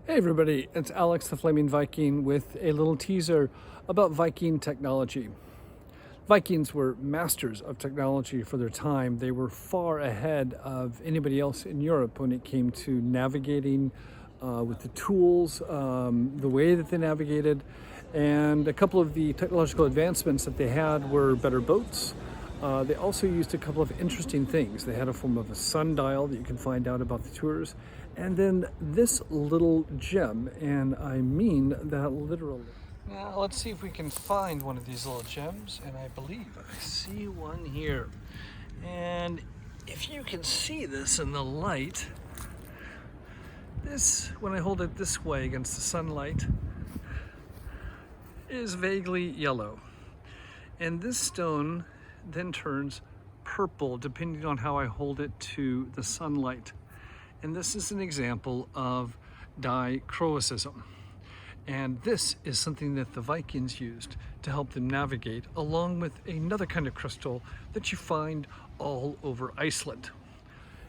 Hey everybody, it's Alex the Flaming Viking with a little teaser about Viking technology. Vikings were masters of technology for their time. They were far ahead of anybody else in Europe when it came to navigating with the tools, the way that they navigated, and a couple of the technological advancements that they had were better boats. They also used a couple of interesting things. They had a form of a sundial that you can find out about the tours, and then this little gem, and I mean that literally. Now let's see if we can find one of these little gems, and I believe I see one here. And if you can see this in the light, this, when I hold it this way against the sunlight, is vaguely yellow. And this stone then turns purple depending on how I hold it to the sunlight. And this is an example of dichroism. And this is something that the Vikings used to help them navigate, along with another kind of crystal that you find all over Iceland.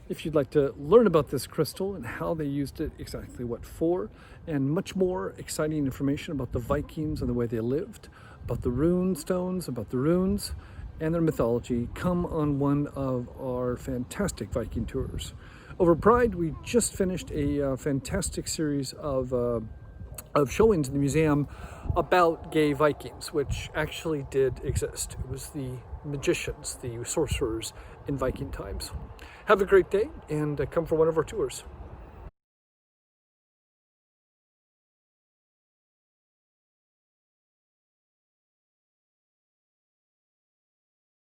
If you'd like to learn about this crystal and how they used it, exactly what for, and much more exciting information about the Vikings and the way they lived, about the rune stones, about the runes, and their mythology, come on one of our fantastic Viking tours. Over Pride, we just finished a fantastic series of showings in the museum about gay Vikings, which actually did exist. It was the magicians, the sorcerers in Viking times. Have a great day and come for one of our tours.